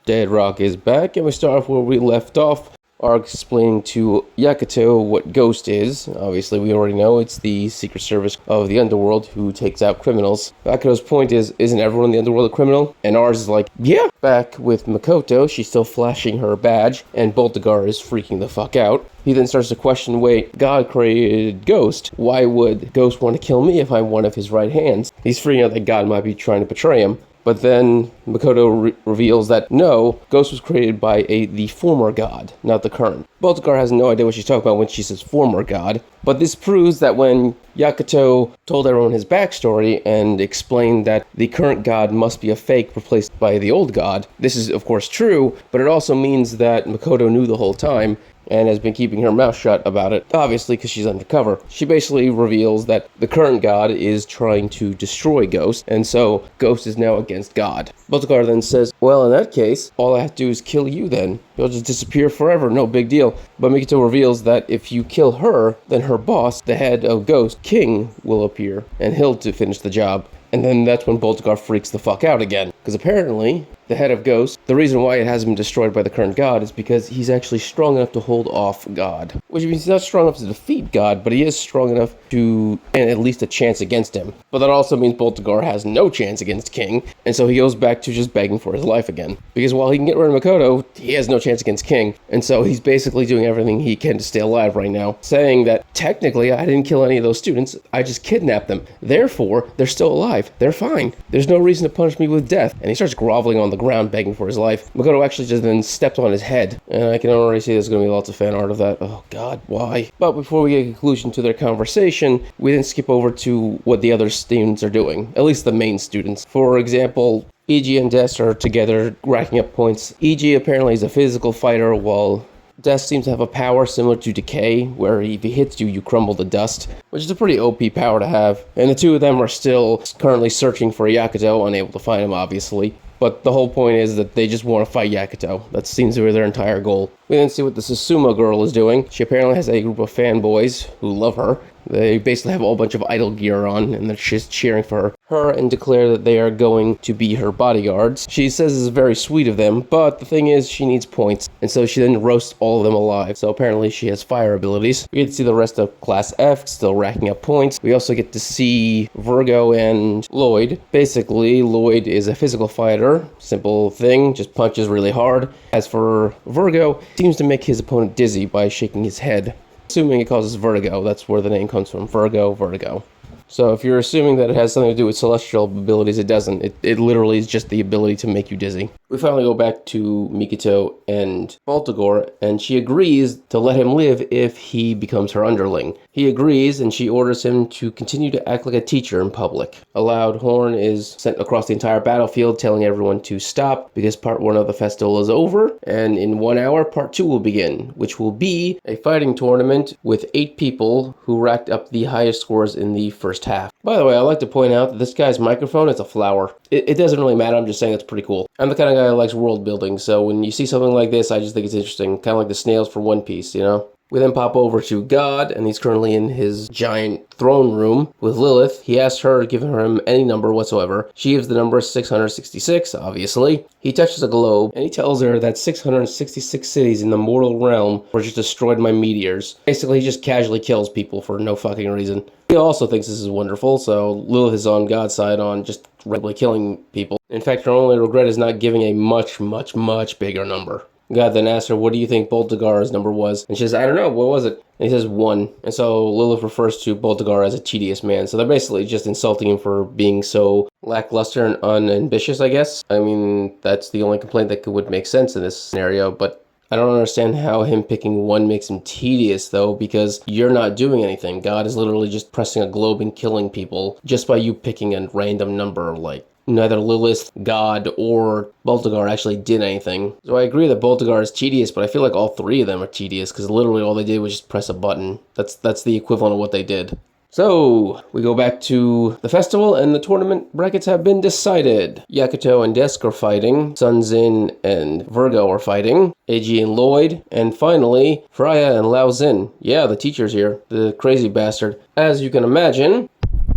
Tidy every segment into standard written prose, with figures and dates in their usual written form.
Deadrock is back, and we start off where we left off. Ark explaining to Yakuto what Ghost is. Obviously, we already know it's the secret service of the underworld who takes out criminals. Yakuto's point is, isn't everyone in the underworld a criminal? And ours is like, yeah. Back with Makoto, she's still flashing her badge, and Boltagar is freaking the fuck out. He then starts to question, wait, God created Ghost. Why would Ghost want to kill me if I'm one of his right hands? He's freaking out that God might be trying to betray him. But then Makoto reveals that no, Ghost was created by the former god, not the current. Baltagar has no idea what she's talking about when she says former god, but this proves that when Yakuto told everyone his backstory and explained that the current god must be a fake replaced by the old god, this is of course true, but it also means that Makoto knew the whole time and has been keeping her mouth shut about it, obviously because she's undercover. She basically reveals that the current god is trying to destroy Ghost, and so Ghost is now against God. Baltagar then says, well, in that case, all I have to do is kill you then. You'll just disappear forever, no big deal. But Mikito reveals that if you kill her, then her boss, the head of Ghost, King, will appear, and he'll to finish the job. And then that's when Baltagar freaks the fuck out again. Because apparently, the head of Ghost, the reason why it hasn't been destroyed by the current god is because he's actually strong enough to hold off God. Which means he's not strong enough to defeat God, but he is strong enough to stand at least a chance against him. But that also means Baltagar has no chance against King, and so he goes back to just begging for his life again. Because while he can get rid of Makoto, he has no chance against King, and so he's basically doing everything he can to stay alive right now, saying that technically I didn't kill any of those students, I just kidnapped them. Therefore, they're still alive. They're fine. There's no reason to punish me with death. And he starts groveling on the ground, begging for his life. Makoto actually just then steps on his head, and I can already see there's going to be lots of fan art of that. Oh god, why? But before we get a conclusion to their conversation, we then skip over to what the other students are doing, at least the main students. For example, Iji and Des are together racking up points. Iji apparently is a physical fighter, while Des seems to have a power similar to Decay, where if he hits you, you crumble to dust, which is a pretty OP power to have. And the two of them are still currently searching for Yakuto, unable to find him, obviously. But the whole point is that they just want to fight Yakuto. That seems to be their entire goal. We then see what the Susumu girl is doing. She apparently has a group of fanboys who love her. They basically have a whole bunch of idol gear on, and they're just cheering for her and declare that they are going to be her bodyguards. She says it's very sweet of them, but the thing is, she needs points, and so she then roasts all of them alive. So apparently she has fire abilities. We get to see the rest of Class F still racking up points. We also get to see Virgo and Lloyd. Basically, Lloyd is a physical fighter. Simple thing, just punches really hard. As for Virgo, seems to make his opponent dizzy by shaking his head. Assuming it causes vertigo, that's where the name comes from. Virgo. So if you're assuming that it has something to do with celestial abilities, it doesn't. It literally is just the ability to make you dizzy. We finally go back to Mikito and Baltagar, and she agrees to let him live if he becomes her underling. He agrees, and she orders him to continue to act like a teacher in public. A loud horn is sent across the entire battlefield, telling everyone to stop, because part 1 of the festival is over, and in 1 hour, part 2 will begin, which will be a fighting tournament with 8 people who racked up the highest scores in the first half. By the way, I'd like to point out that this guy's microphone is a flower. It doesn't really matter, I'm just saying it's pretty cool. I'm the kind of guy who likes world building, so when you see something like this, I just think it's interesting. Kind of like the snails for One Piece, you know? We then pop over to God, and he's currently in his giant throne room with Lilith. He asks her to give him any number whatsoever. She gives the number 666, obviously. He touches a globe, and he tells her that 666 cities in the mortal realm were just destroyed by meteors. Basically, he just casually kills people for no fucking reason. He also thinks this is wonderful, so Lilith is on God's side on just regularly killing people. In fact, her only regret is not giving a much bigger number. God then asks her, what do you think Baltagar's number was? And she says, I don't know, what was it? And he says 1. And so Lilith refers to Baltagar as a tedious man. So they're basically just insulting him for being so lackluster and unambitious, I guess. I mean, that's the only complaint that would make sense in this scenario, but I don't understand how him picking 1 makes him tedious, though, because you're not doing anything. God is literally just pressing a globe and killing people just by you picking a random number. Like, neither Lilith, God, or Baltagar actually did anything. So I agree that Baltagar is tedious, but I feel like all 3 of them are tedious, because literally all they did was just press a button. That's the equivalent of what they did. So, we go back to the festival, and the tournament brackets have been decided. Yakuto and Desk are fighting, Sunzin and Virgo are fighting, Eiji and Lloyd, and finally, Freya and Lao Zin. Yeah, the teacher's here, the crazy bastard. As you can imagine,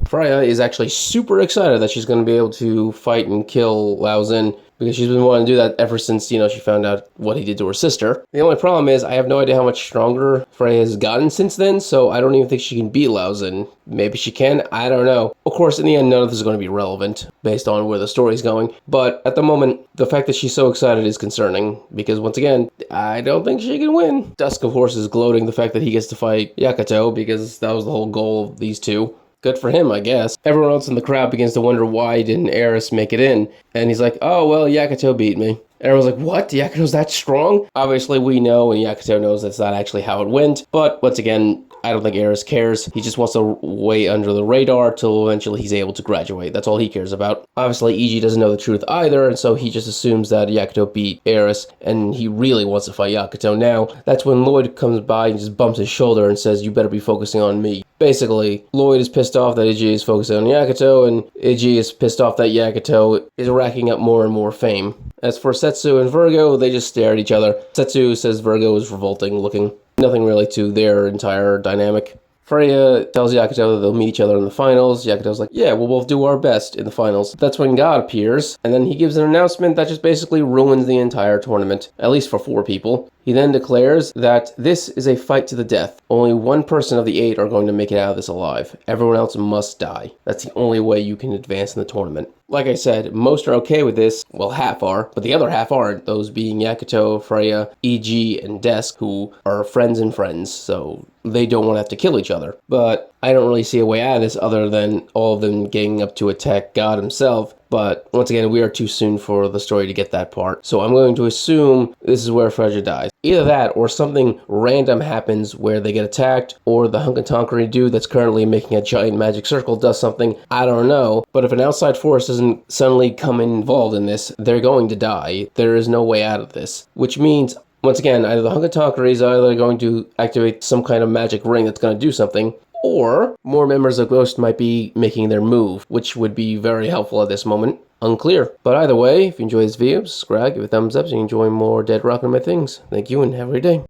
Freya is actually super excited that she's going to be able to fight and kill Lao Zin, because she's been wanting to do that ever since, she found out what he did to her sister. The only problem is I have no idea how much stronger Freya has gotten since then, so I don't even think she can beat Lauzin. Maybe she can, I don't know. Of course, in the end, none of this is going to be relevant based on where the story's going, but at the moment, the fact that she's so excited is concerning, because once again, I don't think she can win. Dusk, of course, is gloating the fact that he gets to fight Yakuto, because that was the whole goal of these two. Good for him, I guess. Everyone else in the crowd begins to wonder why didn't Eris make it in, and he's like, oh, well, Yakuto beat me. Everyone's like, what? Yakuto's that strong? Obviously, we know, and Yakuto knows that's not actually how it went, but once again, I don't think Eris cares. He just wants to wait under the radar till eventually he's able to graduate. That's all he cares about. Obviously, Iji doesn't know the truth either, and so he just assumes that Yakuto beat Eris, and he really wants to fight Yakuto now. That's when Lloyd comes by and just bumps his shoulder and says, you better be focusing on me. Basically, Lloyd is pissed off that Iji is focusing on Yakuto, and Iji is pissed off that Yakuto is racking up more and more fame. As for Setsu and Virgo, they just stare at each other. Setsu says Virgo is revolting looking. Nothing really to their entire dynamic. Freya tells Yakuto that they'll meet each other in the finals. Yakuto's like, yeah, we'll both do our best in the finals. That's when God appears, and then he gives an announcement that just basically ruins the entire tournament, at least for 4 people. He then declares that this is a fight to the death. Only 1 person of the 8 are going to make it out of this alive. Everyone else must die. That's the only way you can advance in the tournament. Like I said, most are okay with this. Well, half are, but the other half aren't. Those being Yakuto, Freya, EG, and Desk, who are friends and friends, so they don't want to have to kill each other. But I don't really see a way out of this other than all of them getting up to attack God himself. But once again, we are too soon for the story to get that part. So I'm going to assume this is where Freya dies. Either that or something random happens where they get attacked, or the Hunkatonkery dude that's currently making a giant magic circle does something. I don't know. But if an outside force doesn't suddenly come involved in this, they're going to die. There is no way out of this. Which means, once again, either the Hunkatonkery is either going to activate some kind of magic ring that's going to do something, or more members of Ghost might be making their move, which would be very helpful at this moment. Unclear. But either way, if you enjoyed this video, subscribe, give it a thumbs up so you enjoy more Deadrock and my things. Thank you and have a great day.